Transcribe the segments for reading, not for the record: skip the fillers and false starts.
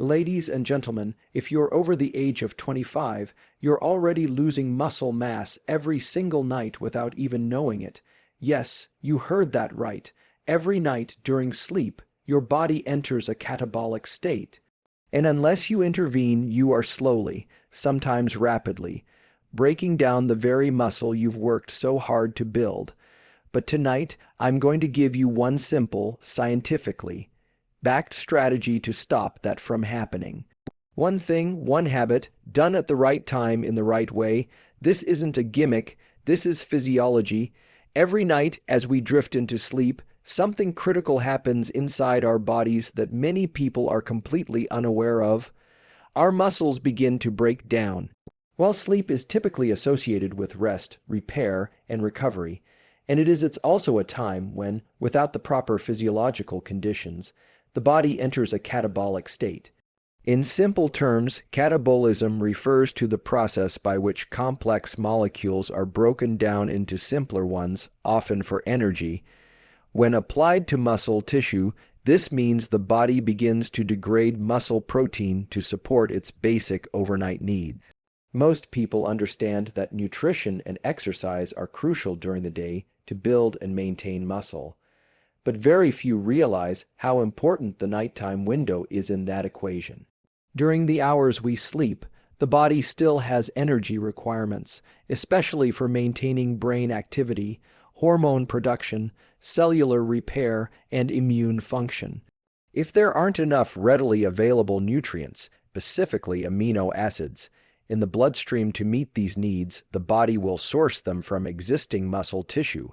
Ladies and gentlemen, if you're over the age of 25, you're already losing muscle mass every single night without even knowing it. Yes, you heard that right. Every night during sleep, your body enters a catabolic state. And unless you intervene, you are slowly, sometimes rapidly, breaking down the very muscle you've worked so hard to build. But tonight, I'm going to give you one simple, scientifically backed strategy to stop that from happening. One thing, one habit, done at the right time in the right way. This isn't a gimmick, this is physiology. Every night as we drift into sleep, something critical happens inside our bodies that many people are completely unaware of. Our muscles begin to break down. While sleep is typically associated with rest, repair, and recovery, and it's also a time when, without the proper physiological conditions, the body enters a catabolic state. In simple terms, catabolism refers to the process by which complex molecules are broken down into simpler ones, often for energy. When applied to muscle tissue, this means the body begins to degrade muscle protein to support its basic overnight needs. Most people understand that nutrition and exercise are crucial during the day to build and maintain muscle. But very few realize how important the nighttime window is in that equation. During the hours we sleep, the body still has energy requirements, especially for maintaining brain activity, hormone production, cellular repair, and immune function. If there aren't enough readily available nutrients, specifically amino acids, in the bloodstream to meet these needs, the body will source them from existing muscle tissue.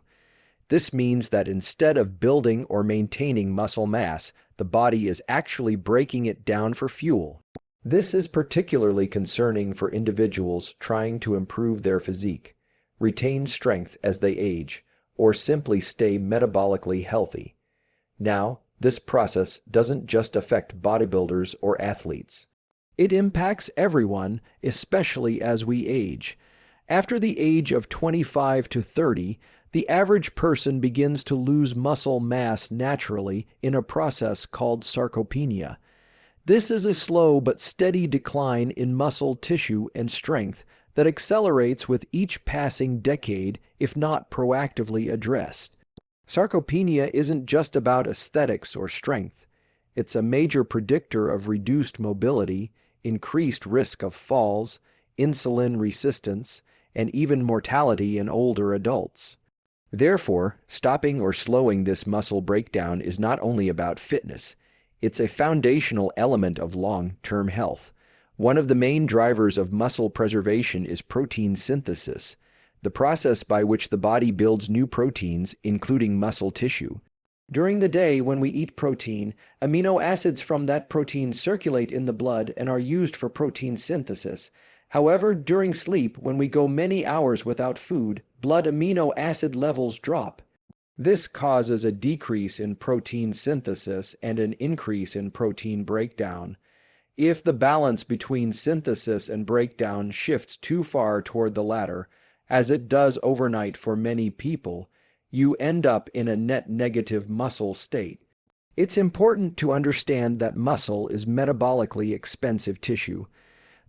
This means that instead of building or maintaining muscle mass, the body is actually breaking it down for fuel. This is particularly concerning for individuals trying to improve their physique, retain strength as they age, or simply stay metabolically healthy. Now, this process doesn't just affect bodybuilders or athletes. It impacts everyone, especially as we age. After the age of 25 to 30, the average person begins to lose muscle mass naturally in a process called sarcopenia. This is a slow but steady decline in muscle tissue and strength that accelerates with each passing decade if not proactively addressed. Sarcopenia isn't just about aesthetics or strength. It's a major predictor of reduced mobility, increased risk of falls, insulin resistance, and even mortality in older adults. Therefore, stopping or slowing this muscle breakdown is not only about fitness, it's a foundational element of long-term health. One of the main drivers of muscle preservation is protein synthesis, the process by which the body builds new proteins, including muscle tissue. During the day, when we eat protein, amino acids from that protein circulate in the blood and are used for protein synthesis. However, during sleep, when we go many hours without food, blood amino acid levels drop. This causes a decrease in protein synthesis and an increase in protein breakdown. If the balance between synthesis and breakdown shifts too far toward the latter, as it does overnight for many people, you end up in a net negative muscle state. It's important to understand that muscle is metabolically expensive tissue.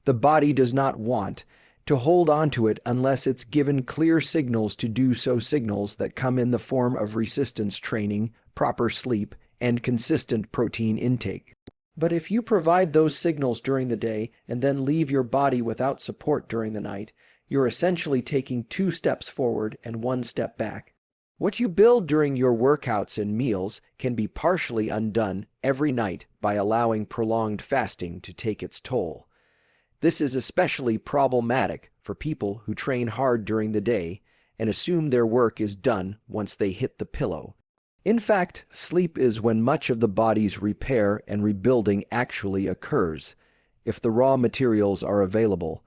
The body does not want to hold on to it unless it's given clear signals to do so, signals that come in the form of resistance training, proper sleep, and consistent protein intake. But if you provide those signals during the day and then leave your body without support during the night, you're essentially taking 2 steps forward and 1 step back. What you build during your workouts and meals can be partially undone every night by allowing prolonged fasting to take its toll. This is especially problematic for people who train hard during the day and assume their work is done once they hit the pillow. In fact, sleep is when much of the body's repair and rebuilding actually occurs, if the raw materials are available.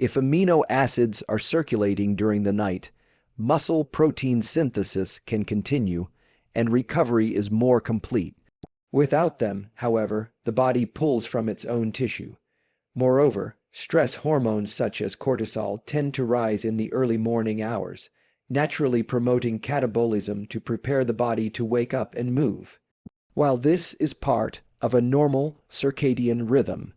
If amino acids are circulating during the night, muscle protein synthesis can continue, and recovery is more complete. Without them, however, the body pulls from its own tissue. Moreover, stress hormones such as cortisol tend to rise in the early morning hours, naturally promoting catabolism to prepare the body to wake up and move. While this is part of a normal circadian rhythm.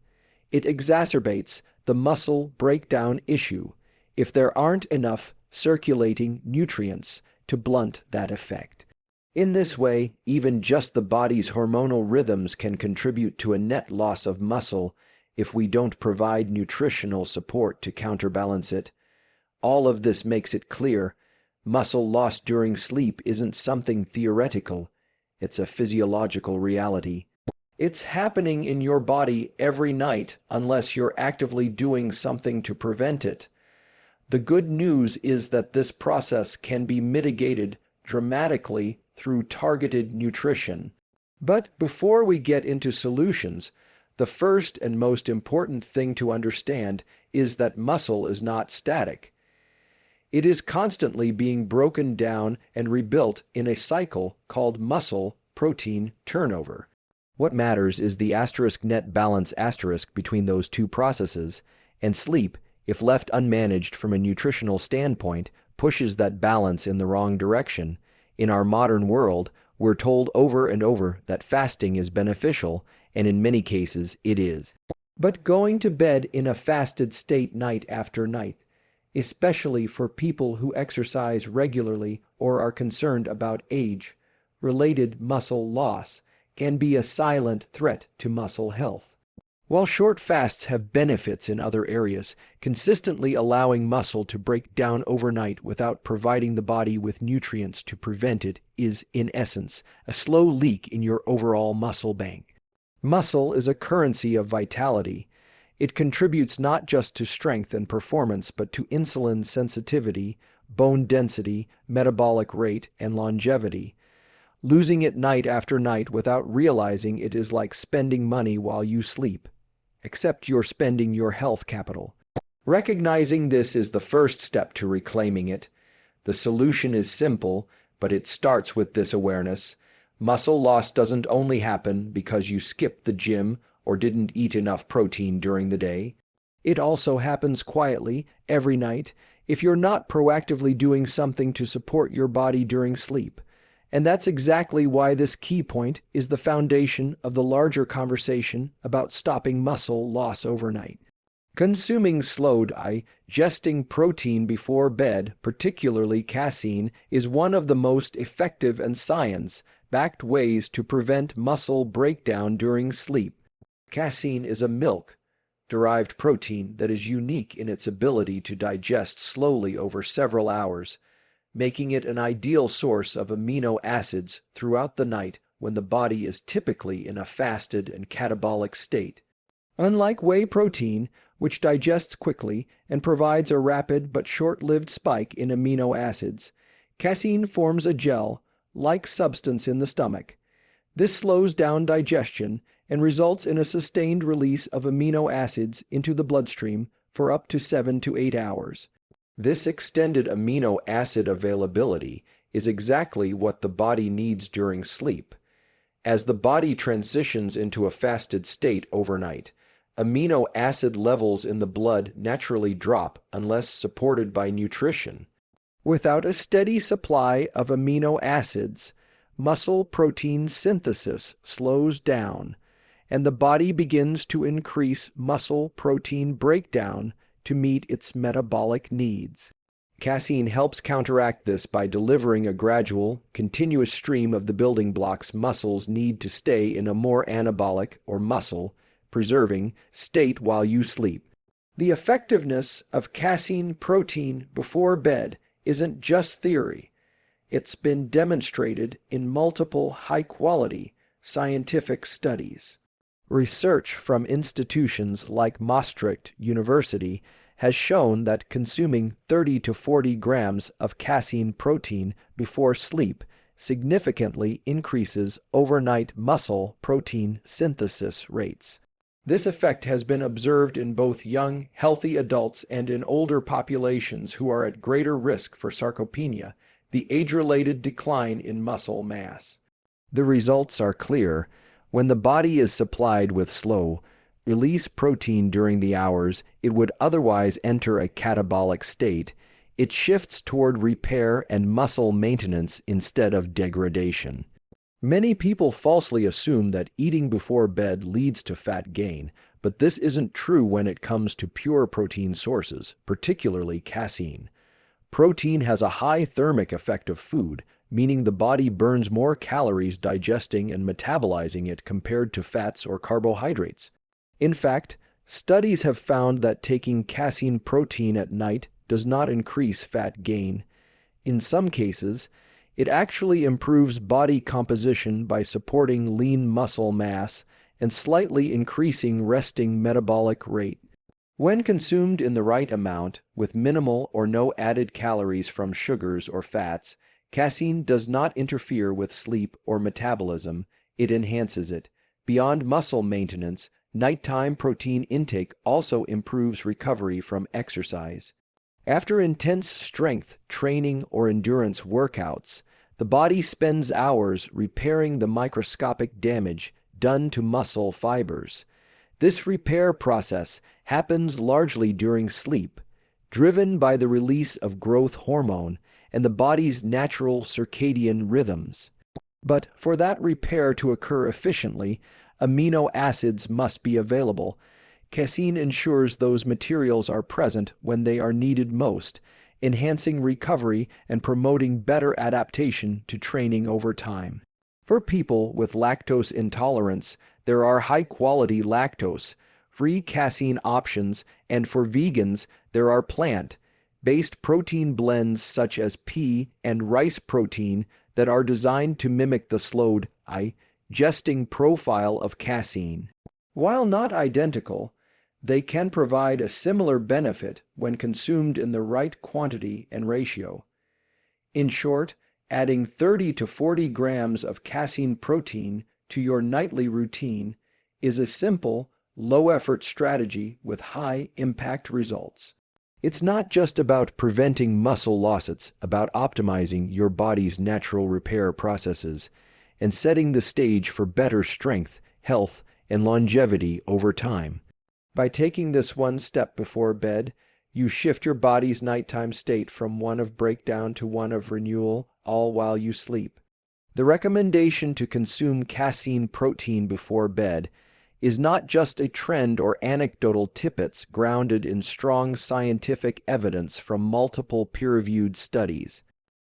It exacerbates the muscle breakdown issue if there aren't enough circulating nutrients to blunt that effect. In this way, even just the body's hormonal rhythms can contribute to a net loss of muscle if we don't provide nutritional support to counterbalance it. All of this makes it clear muscle loss during sleep isn't something theoretical, it's a physiological reality. It's happening in your body every night unless you're actively doing something to prevent it. The good news is that this process can be mitigated dramatically through targeted nutrition. But before we get into solutions, the first and most important thing to understand is that muscle is not static. It is constantly being broken down and rebuilt in a cycle called muscle-protein turnover. What matters is the net balance between those two processes, and sleep, if left unmanaged from a nutritional standpoint, pushes that balance in the wrong direction. In our modern world, we're told over and over that fasting is beneficial, and in many cases it is. But going to bed in a fasted state night after night, especially for people who exercise regularly or are concerned about age-related muscle loss, can be a silent threat to muscle health. While short fasts have benefits in other areas, consistently allowing muscle to break down overnight without providing the body with nutrients to prevent it is, in essence, a slow leak in your overall muscle bank. Muscle is a currency of vitality. It contributes not just to strength and performance, but to insulin sensitivity, bone density, metabolic rate, and longevity. Losing it night after night without realizing it is like spending money while you sleep, except you're spending your health capital. Recognizing this is the first step to reclaiming it. The solution is simple, but it starts with this awareness. Muscle loss doesn't only happen because you skipped the gym or didn't eat enough protein during the day. It also happens quietly, every night, if you're not proactively doing something to support your body during sleep. And that's exactly why this key point is the foundation of the larger conversation about stopping muscle loss overnight. Consuming slow-digesting protein before bed, particularly casein, is one of the most effective and science-backed ways to prevent muscle breakdown during sleep. Casein is a milk-derived protein that is unique in its ability to digest slowly over several hours, making it an ideal source of amino acids throughout the night when the body is typically in a fasted and catabolic state. Unlike whey protein, which digests quickly and provides a rapid but short-lived spike in amino acids, casein forms a gel-like substance in the stomach. This slows down digestion and results in a sustained release of amino acids into the bloodstream for up to 7 to 8 hours. This extended amino acid availability is exactly what the body needs during sleep. As the body transitions into a fasted state overnight, amino acid levels in the blood naturally drop unless supported by nutrition. Without a steady supply of amino acids, muscle protein synthesis slows down, and the body begins to increase muscle protein breakdown to meet its metabolic needs. Casein helps counteract this by delivering a gradual, continuous stream of the building blocks muscles need to stay in a more anabolic or muscle-preserving state while you sleep. The effectiveness of casein protein before bed isn't just theory. It's been demonstrated in multiple high-quality scientific studies. Research from institutions like Maastricht University has shown that consuming 30 to 40 grams of casein protein before sleep significantly increases overnight muscle protein synthesis rates. This effect has been observed in both young, healthy adults and in older populations who are at greater risk for sarcopenia, the age-related decline in muscle mass. The results are clear. When the body is supplied with slow-release protein during the hours it would otherwise enter a catabolic state, it shifts toward repair and muscle maintenance instead of degradation. Many people falsely assume that eating before bed leads to fat gain, but this isn't true when it comes to pure protein sources, particularly casein. Protein has a high thermic effect of food, meaning the body burns more calories digesting and metabolizing it compared to fats or carbohydrates. In fact, studies have found that taking casein protein at night does not increase fat gain. In some cases, it actually improves body composition by supporting lean muscle mass and slightly increasing resting metabolic rate. When consumed in the right amount, with minimal or no added calories from sugars or fats, casein does not interfere with sleep or metabolism, it enhances it. Beyond muscle maintenance, nighttime protein intake also improves recovery from exercise. After intense strength training or endurance workouts, the body spends hours repairing the microscopic damage done to muscle fibers. This repair process happens largely during sleep, driven by the release of growth hormone and the body's natural circadian rhythms. But for that repair to occur efficiently, amino acids must be available. Casein ensures those materials are present when they are needed most, enhancing recovery and promoting better adaptation to training over time. For people with lactose intolerance, there are high-quality lactose-free casein options, and for vegans, there are plant-based protein blends such as pea and rice protein that are designed to mimic the slowed, digesting profile of casein. While not identical, they can provide a similar benefit when consumed in the right quantity and ratio. In short, adding 30 to 40 grams of casein protein to your nightly routine is a simple, low-effort strategy with high-impact results. It's not just about preventing muscle loss, it's about optimizing your body's natural repair processes and setting the stage for better strength, health, and longevity over time. By taking this one step before bed, you shift your body's nighttime state from one of breakdown to one of renewal, all while you sleep. The recommendation to consume casein protein before bed is not just a trend or anecdotal tidbits grounded in strong scientific evidence from multiple peer-reviewed studies.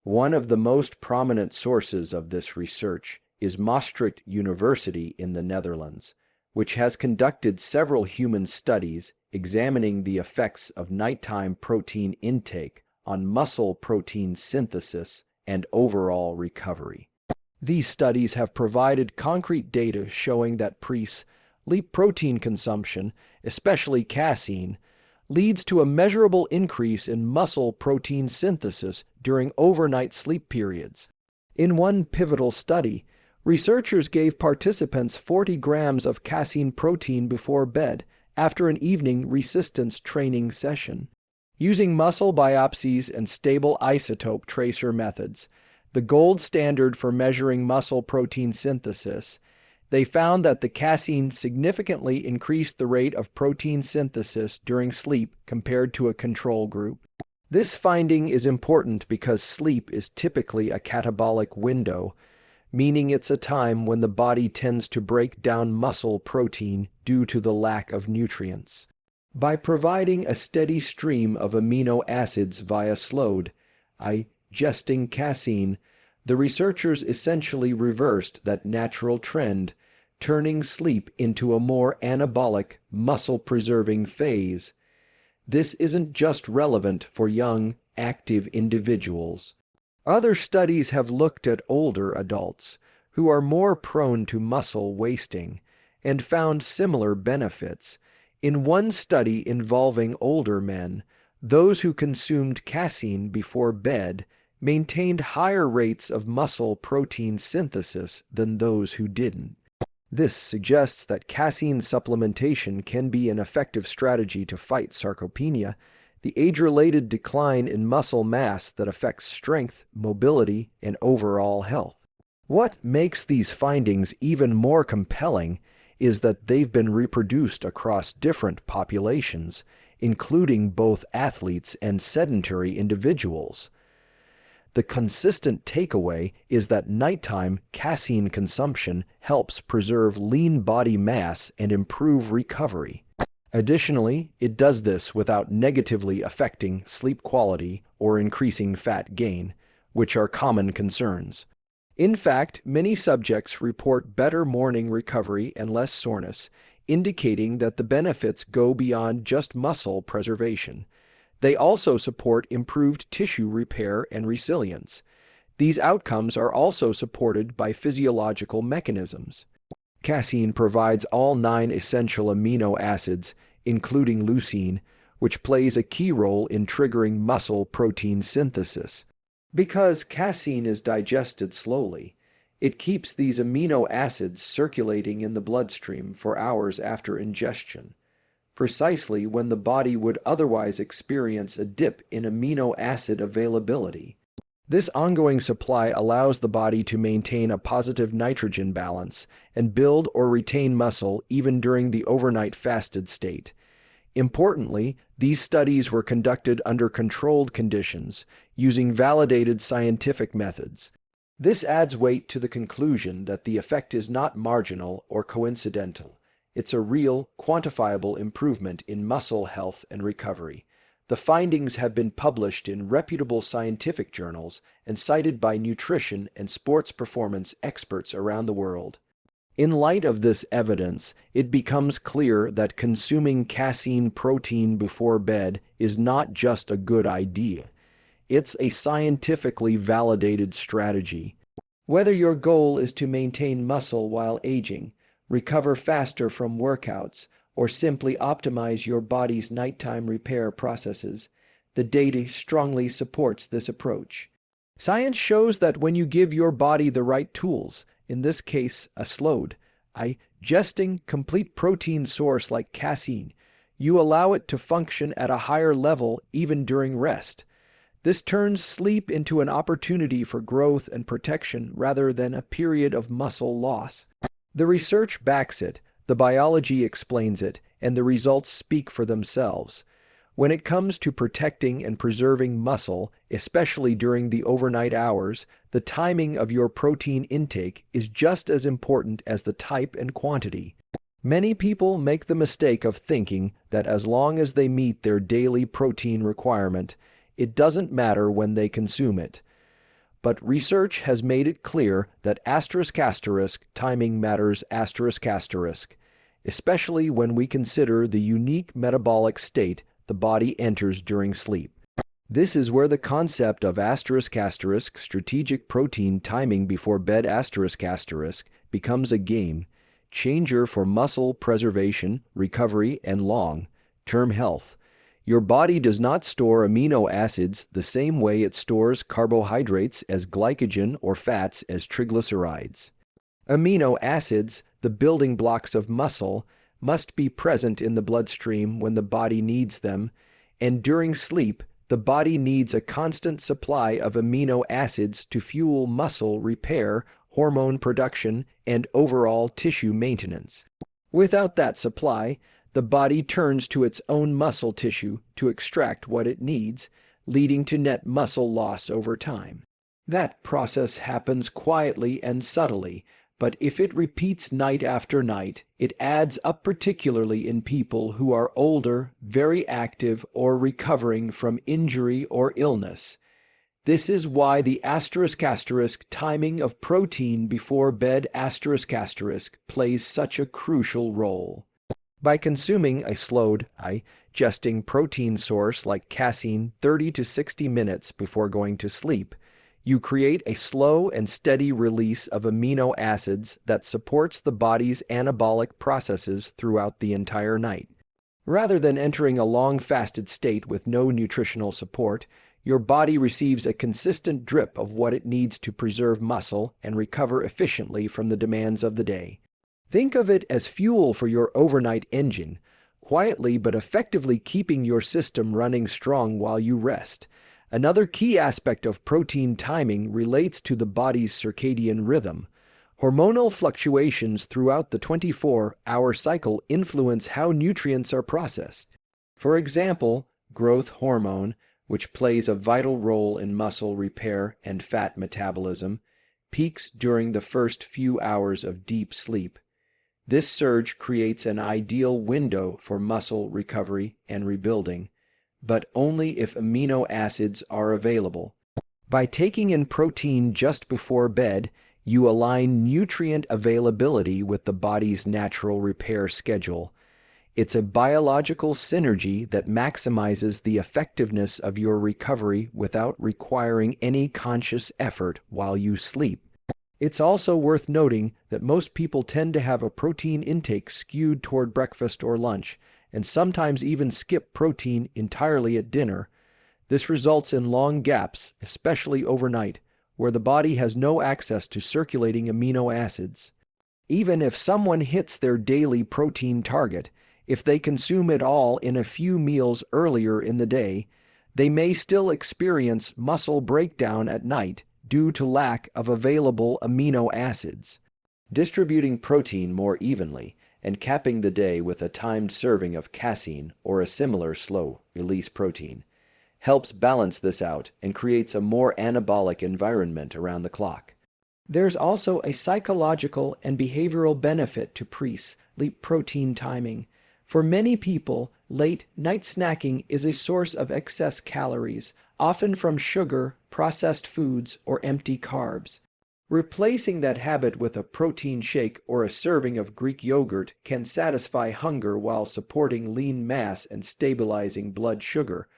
One of the most prominent sources of this research is Maastricht University in the Netherlands, which has conducted several human studies examining the effects of nighttime protein intake on muscle protein synthesis and overall recovery. These studies have provided concrete data showing that pre-sleep protein consumption, especially casein, leads to a measurable increase in muscle protein synthesis during overnight sleep periods. In one pivotal study, researchers gave participants 40 grams of casein protein before bed after an evening resistance training session. Using muscle biopsies and stable isotope tracer methods, the gold standard for measuring muscle protein synthesis, they found that the casein significantly increased the rate of protein synthesis during sleep compared to a control group. This finding is important because sleep is typically a catabolic window, meaning it's a time when the body tends to break down muscle protein due to the lack of nutrients. By providing a steady stream of amino acids via slowed, digesting casein, the researchers essentially reversed that natural trend, turning sleep into a more anabolic, muscle-preserving phase. This isn't just relevant for young, active individuals. Other studies have looked at older adults who are more prone to muscle wasting and found similar benefits. In one study involving older men, those who consumed casein before bed maintained higher rates of muscle protein synthesis than those who didn't. This suggests that casein supplementation can be an effective strategy to fight sarcopenia, the age-related decline in muscle mass that affects strength, mobility, and overall health. What makes these findings even more compelling is that they've been reproduced across different populations, including both athletes and sedentary individuals. The consistent takeaway is that nighttime casein consumption helps preserve lean body mass and improve recovery. Additionally, it does this without negatively affecting sleep quality or increasing fat gain, which are common concerns. In fact, many subjects report better morning recovery and less soreness, indicating that the benefits go beyond just muscle preservation. They also support improved tissue repair and resilience. These outcomes are also supported by physiological mechanisms. Casein provides all 9 essential amino acids, including leucine, which plays a key role in triggering muscle protein synthesis. Because casein is digested slowly, it keeps these amino acids circulating in the bloodstream for hours after ingestion, precisely when the body would otherwise experience a dip in amino acid availability. This ongoing supply allows the body to maintain a positive nitrogen balance and build or retain muscle even during the overnight fasted state. Importantly, these studies were conducted under controlled conditions, using validated scientific methods. This adds weight to the conclusion that the effect is not marginal or coincidental. It's a real, quantifiable improvement in muscle health and recovery. The findings have been published in reputable scientific journals and cited by nutrition and sports performance experts around the world. In light of this evidence, it becomes clear that consuming casein protein before bed is not just a good idea. It's a scientifically validated strategy. Whether your goal is to maintain muscle while aging, recover faster from workouts, or simply optimize your body's nighttime repair processes, the data strongly supports this approach. Science shows that when you give your body the right tools, in this case a slowed, digesting complete protein source like casein, you allow it to function at a higher level even during rest. This turns sleep into an opportunity for growth and protection rather than a period of muscle loss. The research backs it, the biology explains it, and the results speak for themselves. When it comes to protecting and preserving muscle, especially during the overnight hours, the timing of your protein intake is just as important as the type and quantity. Many people make the mistake of thinking that as long as they meet their daily protein requirement, it doesn't matter when they consume it. But research has made it clear that ** timing matters **, especially when we consider the unique metabolic state the body enters during sleep. This is where the concept of ** strategic protein timing before bed * becomes a game changer for muscle preservation, recovery, and long-term health. Your body does not store amino acids the same way it stores carbohydrates as glycogen or fats as triglycerides. Amino acids, the building blocks of muscle, must be present in the bloodstream when the body needs them, and during sleep, the body needs a constant supply of amino acids to fuel muscle repair, hormone production, and overall tissue maintenance. Without that supply, the body turns to its own muscle tissue to extract what it needs, leading to net muscle loss over time. That process happens quietly and subtly, but if it repeats night after night, it adds up, particularly in people who are older, very active, or recovering from injury or illness. This is why the ** timing of protein before bed * plays such a crucial role. By consuming a slowed, digesting protein source like casein 30 to 60 minutes before going to sleep, you create a slow and steady release of amino acids that supports the body's anabolic processes throughout the entire night. Rather than entering a long fasted state with no nutritional support, your body receives a consistent drip of what it needs to preserve muscle and recover efficiently from the demands of the day. Think of it as fuel for your overnight engine, quietly but effectively keeping your system running strong while you rest. Another key aspect of protein timing relates to the body's circadian rhythm. Hormonal fluctuations throughout the 24-hour cycle influence how nutrients are processed. For example, growth hormone, which plays a vital role in muscle repair and fat metabolism, peaks during the first few hours of deep sleep. This surge creates an ideal window for muscle recovery and rebuilding, but only if amino acids are available. By taking in protein just before bed, you align nutrient availability with the body's natural repair schedule. It's a biological synergy that maximizes the effectiveness of your recovery without requiring any conscious effort while you sleep. It's also worth noting that most people tend to have a protein intake skewed toward breakfast or lunch, and sometimes even skip protein entirely at dinner. This results in long gaps, especially overnight, where the body has no access to circulating amino acids. Even if someone hits their daily protein target, if they consume it all in a few meals earlier in the day, they may still experience muscle breakdown at night due to lack of available amino acids. Distributing protein more evenly and capping the day with a timed serving of casein or a similar slow-release protein helps balance this out and creates a more anabolic environment around the clock. There's also a psychological and behavioral benefit to pre-sleep protein timing. For many people, late night snacking is a source of excess calories, often from sugar, processed foods, or empty carbs. Replacing that habit with a protein shake or a serving of Greek yogurt can satisfy hunger while supporting lean mass and stabilizing blood sugar.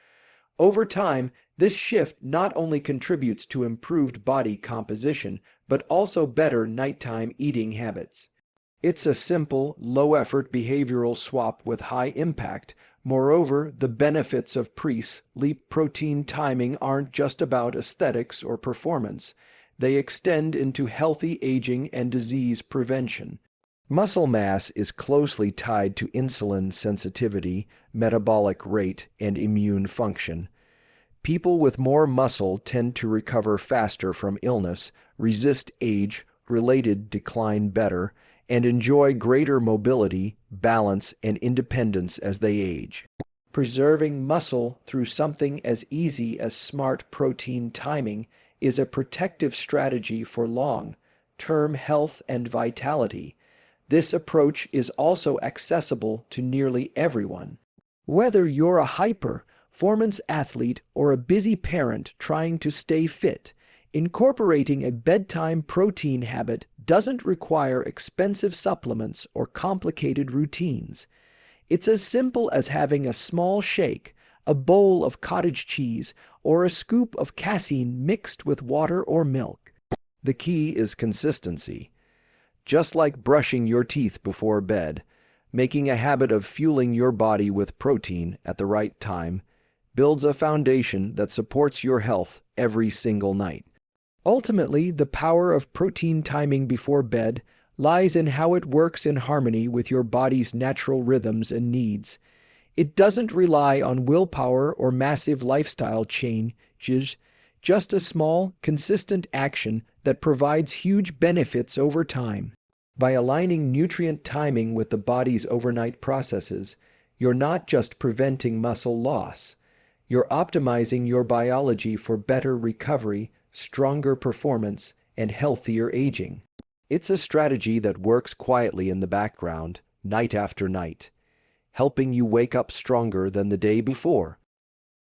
Over time, this shift not only contributes to improved body composition, but also better nighttime eating habits. It's a simple, low-effort behavioral swap with high impact. Moreover, the benefits of pre-sleep protein timing aren't just about aesthetics or performance. They extend into healthy aging and disease prevention. Muscle mass is closely tied to insulin sensitivity, metabolic rate, and immune function. People with more muscle tend to recover faster from illness, resist age-related decline better, and enjoy greater mobility, balance, and independence as they age. Preserving muscle through something as easy as smart protein timing is a protective strategy for long-term health and vitality. This approach is also accessible to nearly everyone. Whether you're a high-performance athlete or a busy parent trying to stay fit, incorporating a bedtime protein habit doesn't require expensive supplements or complicated routines. It's as simple as having a small shake, a bowl of cottage cheese, or a scoop of casein mixed with water or milk. The key is consistency. Just like brushing your teeth before bed, making a habit of fueling your body with protein at the right time builds a foundation that supports your health every single night. Ultimately, the power of protein timing before bed lies in how it works in harmony with your body's natural rhythms and needs. It doesn't rely on willpower or massive lifestyle changes, just a small, consistent action that provides huge benefits over time. By aligning nutrient timing with the body's overnight processes, you're not just preventing muscle loss, you're optimizing your biology for better recovery, stronger performance, and healthier aging. It's a strategy that works quietly in the background, night after night, helping you wake up stronger than the day before.